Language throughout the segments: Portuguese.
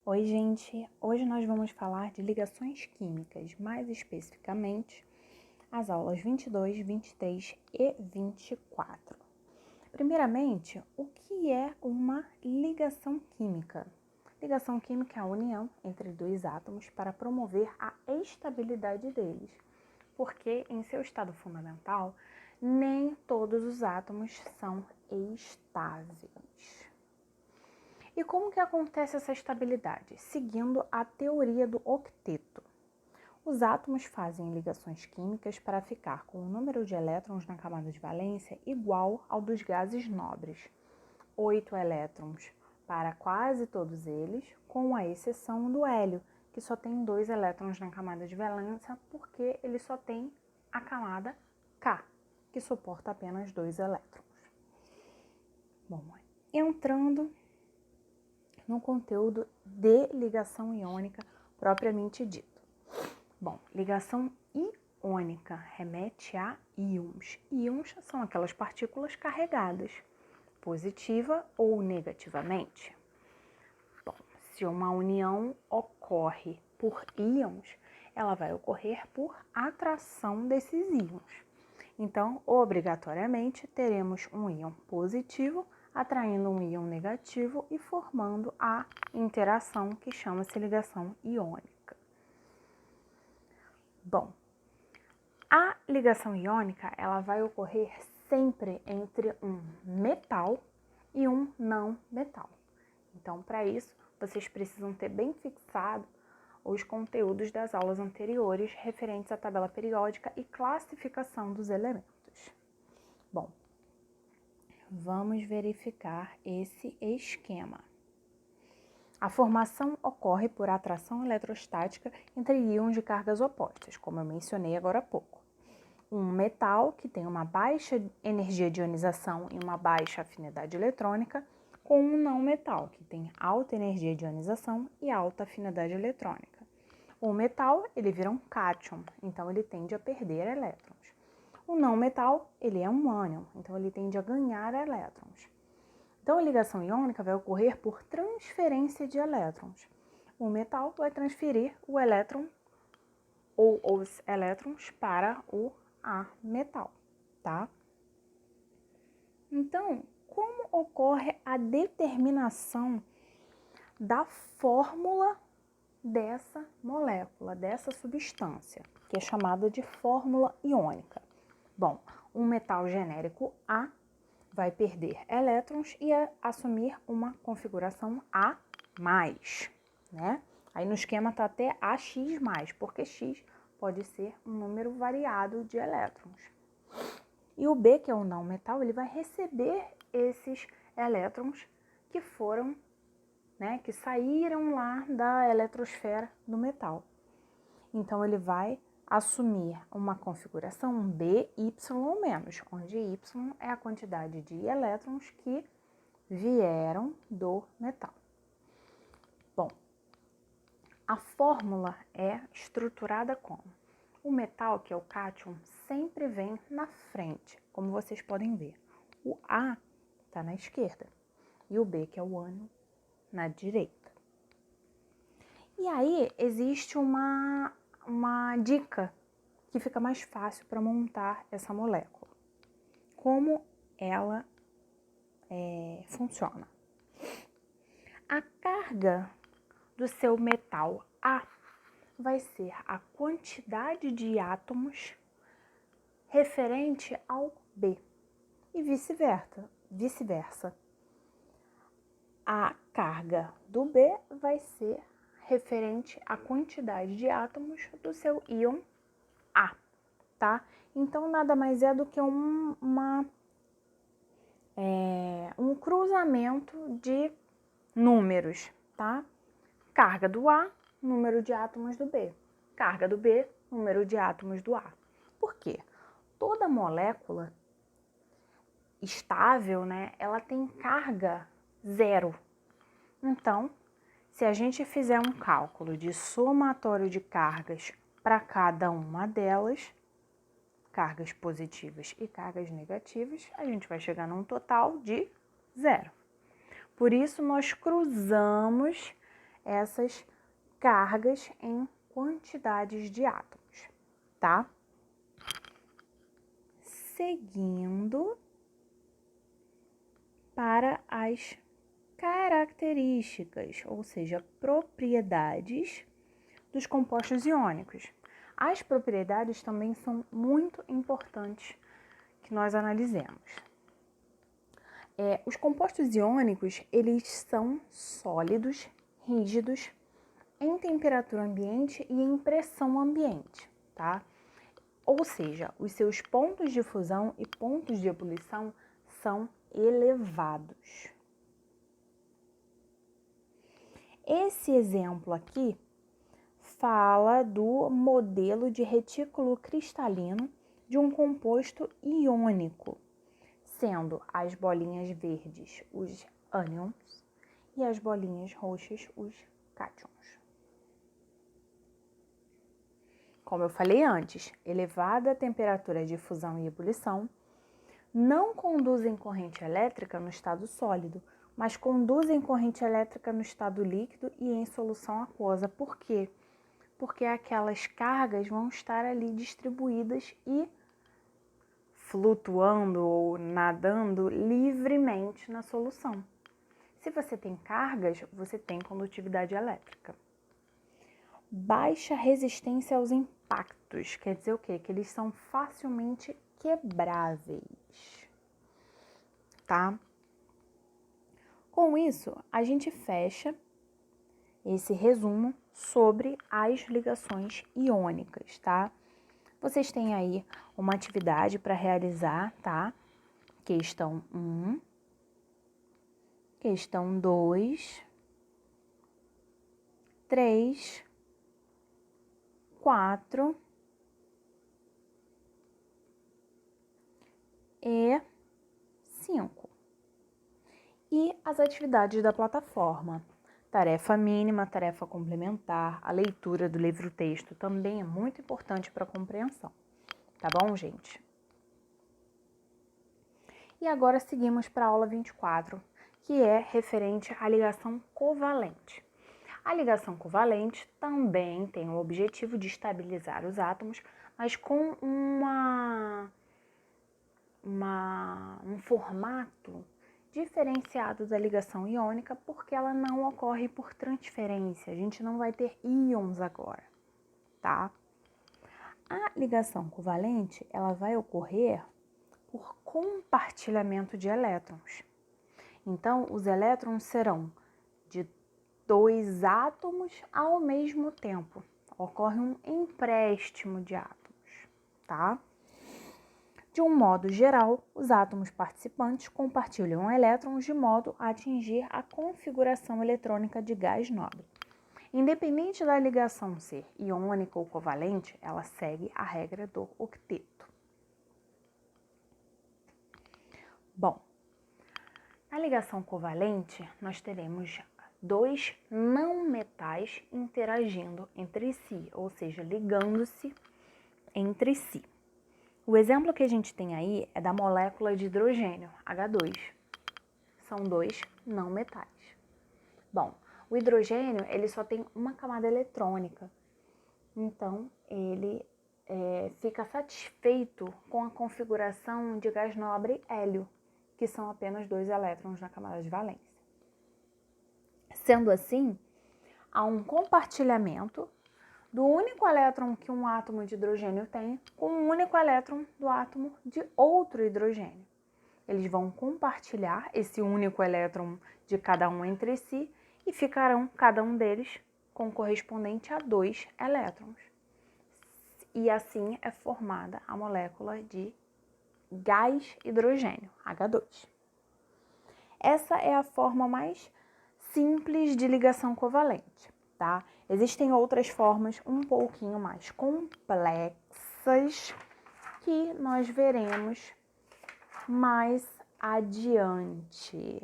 Oi, gente! Hoje nós vamos falar de ligações químicas, mais especificamente as aulas 22, 23 e 24. Primeiramente, o que é uma ligação química? Ligação química é a união entre dois átomos para promover a estabilidade deles, porque em seu estado fundamental, nem todos os átomos são estáveis. E como que acontece essa estabilidade? Seguindo a teoria do octeto. Os átomos fazem ligações químicas para ficar com o número de elétrons na camada de valência igual ao dos gases nobres. 8 elétrons para quase todos eles, com a exceção do hélio, que só tem 2 elétrons na camada de valência, porque ele só tem a camada K, que suporta apenas 2 elétrons. Bom, entrando no conteúdo de ligação iônica propriamente dito. Bom, ligação iônica remete a íons. Íons são aquelas partículas carregadas, positiva ou negativamente. Bom, se uma união ocorre por íons, ela vai ocorrer por atração desses íons. Então, obrigatoriamente, teremos um íon positivo atraindo um íon negativo e formando a interação que chama-se ligação iônica. Bom, a ligação iônica ela vai ocorrer sempre entre um metal e um não metal. Então, para isso, vocês precisam ter bem fixado os conteúdos das aulas anteriores referentes à tabela periódica e classificação dos elementos. Bom, vamos verificar esse esquema. A formação ocorre por atração eletrostática entre íons de cargas opostas, como eu mencionei agora há pouco. Um metal que tem uma baixa energia de ionização e uma baixa afinidade eletrônica, com um não metal que tem alta energia de ionização e alta afinidade eletrônica. O metal, ele vira um cátion, então ele tende a perder elétrons. O não metal, ele é um ânion, então ele tende a ganhar elétrons. Então, a ligação iônica vai ocorrer por transferência de elétrons. O metal vai transferir o elétron ou os elétrons para o ametal, tá? Então, como ocorre a determinação da fórmula dessa molécula, dessa substância, que é chamada de fórmula iônica? Bom, um metal genérico A vai perder elétrons e assumir uma configuração A+, né? Aí no esquema tá até AX+, porque X pode ser um número variado de elétrons. E o B, que é o não metal, ele vai receber esses elétrons que foram, né, que saíram lá da eletrosfera do metal. Então, ele vai assumir uma configuração BY-, onde Y é a quantidade de elétrons que vieram do metal. Bom, a fórmula é estruturada como? O metal, que é o cátion, sempre vem na frente, como vocês podem ver. O A está na esquerda e o B, que é o ânion, na direita. E aí existe uma dica que fica mais fácil para montar essa molécula. Como ela funciona? A carga do seu metal A vai ser a quantidade de átomos referente ao B e vice-versa. A carga do B vai ser referente à quantidade de átomos do seu íon A, tá? Então, nada mais é do que um cruzamento de números, tá? Carga do A, número de átomos do B. Carga do B, número de átomos do A. Por quê? Toda molécula estável, né, ela tem carga zero. Então, se a gente fizer um cálculo de somatório de cargas para cada uma delas, cargas positivas e cargas negativas, a gente vai chegar num total de zero. Por isso, nós cruzamos essas cargas em quantidades de átomos, tá? Seguindo para as características, ou seja, propriedades dos compostos iônicos. As propriedades também são muito importantes que nós analisemos. Os compostos iônicos, eles são sólidos, rígidos, em temperatura ambiente e em pressão ambiente, tá? Ou seja, os seus pontos de fusão e pontos de ebulição são elevados. Esse exemplo aqui fala do modelo de retículo cristalino de um composto iônico, sendo as bolinhas verdes os ânions e as bolinhas roxas os cátions. Como eu falei antes, elevada temperatura de fusão e ebulição não conduzem corrente elétrica no estado sólido, mas conduzem corrente elétrica no estado líquido e em solução aquosa. Por quê? Porque aquelas cargas vão estar ali distribuídas e flutuando ou nadando livremente na solução. Se você tem cargas, você tem condutividade elétrica. Baixa resistência aos impactos, quer dizer o quê? Que eles são facilmente quebráveis, tá? Com isso, a gente fecha esse resumo sobre as ligações iônicas, tá? Vocês têm aí uma atividade para realizar, tá? Questão 1, questão 2, 3, 4 e 5. E as atividades da plataforma. Tarefa mínima, tarefa complementar, a leitura do livro-texto também é muito importante para a compreensão. Tá bom, gente? E agora seguimos para a aula 24, que é referente à ligação covalente. A ligação covalente também tem o objetivo de estabilizar os átomos, mas com um formato diferenciado da ligação iônica, porque ela não ocorre por transferência. A gente não vai ter íons agora, tá? A ligação covalente, ela vai ocorrer por compartilhamento de elétrons. Então, os elétrons serão de 2 átomos ao mesmo tempo. Ocorre um empréstimo de átomos, tá? De um modo geral, os átomos participantes compartilham elétrons de modo a atingir a configuração eletrônica de gás nobre. Independente da ligação ser iônica ou covalente, ela segue a regra do octeto. Bom, na ligação covalente, nós teremos 2 não metais interagindo entre si, ou seja, ligando-se entre si. O exemplo que a gente tem aí é da molécula de hidrogênio, H2. São 2 não metais. Bom, o hidrogênio, ele só tem uma camada eletrônica. Então, ele fica satisfeito com a configuração de gás nobre hélio, que são apenas 2 elétrons na camada de valência. Sendo assim, há um compartilhamento do único elétron que um átomo de hidrogênio tem com o único elétron do átomo de outro hidrogênio. Eles vão compartilhar esse único elétron de cada um entre si e ficarão, cada um deles, com correspondente a 2 elétrons. E assim é formada a molécula de gás hidrogênio, H2. Essa é a forma mais simples de ligação covalente, tá? Existem outras formas um pouquinho mais complexas que nós veremos mais adiante,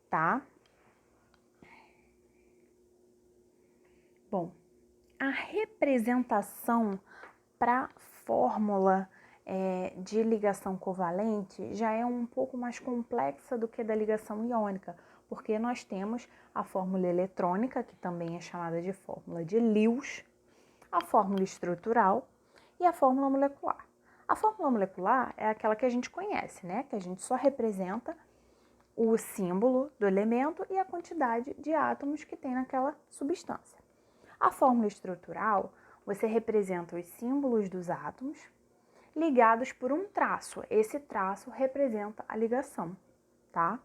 tá? Bom, a representação para fórmula de ligação covalente já é um pouco mais complexa do que da ligação iônica, porque nós temos a fórmula eletrônica, que também é chamada de fórmula de Lewis, a fórmula estrutural e a fórmula molecular. A fórmula molecular é aquela que a gente conhece, né? Que a gente só representa o símbolo do elemento e a quantidade de átomos que tem naquela substância. A fórmula estrutural, você representa os símbolos dos átomos ligados por um traço. Esse traço representa a ligação, tá?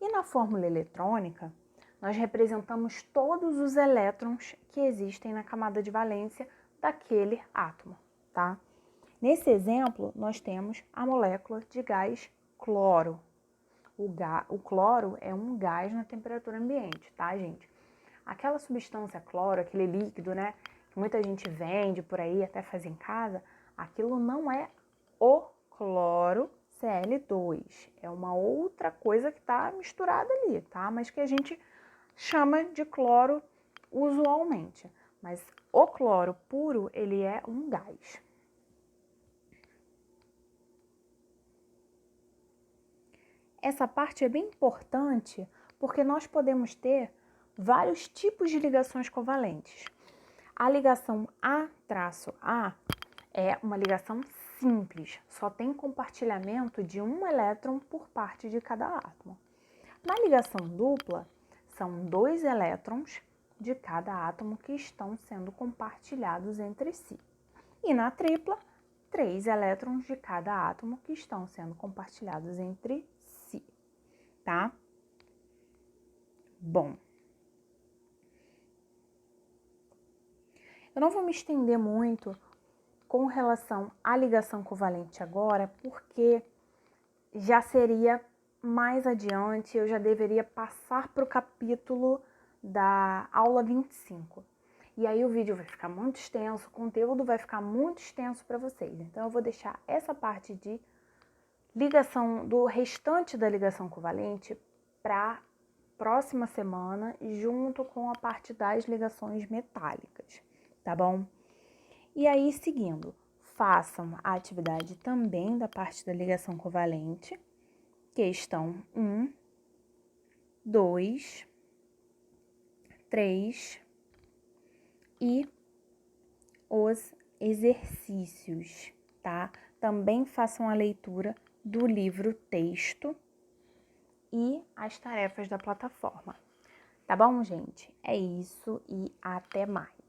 E na fórmula eletrônica, nós representamos todos os elétrons que existem na camada de valência daquele átomo, tá? Nesse exemplo, nós temos a molécula de gás cloro. O cloro é um gás na temperatura ambiente, tá, gente? Aquela substância cloro, aquele líquido, né, que muita gente vende por aí, até faz em casa, aquilo não é o cloro Cl2. É uma outra coisa que está misturada ali, tá? Mas que a gente chama de cloro usualmente. Mas o cloro puro, ele é um gás. Essa parte é bem importante porque nós podemos ter vários tipos de ligações covalentes. A ligação A-A é uma ligação simples, só tem compartilhamento de um elétron por parte de cada átomo. Na ligação dupla, são 2 elétrons de cada átomo que estão sendo compartilhados entre si. E na tripla, 3 elétrons de cada átomo que estão sendo compartilhados entre si, tá? Bom, eu não vou me estender muito com relação à ligação covalente agora, porque já seria mais adiante, eu já deveria passar para o capítulo da aula 25. E aí o vídeo vai ficar muito extenso, o conteúdo vai ficar muito extenso para vocês. Então eu vou deixar essa parte de ligação, do restante da ligação covalente, para próxima semana, junto com a parte das ligações metálicas, tá bom? E aí, seguindo, façam a atividade também da parte da ligação covalente, questão 1, 2, 3 e os exercícios, tá? Também façam a leitura do livro texto e as tarefas da plataforma. Tá bom, gente? É isso e até mais.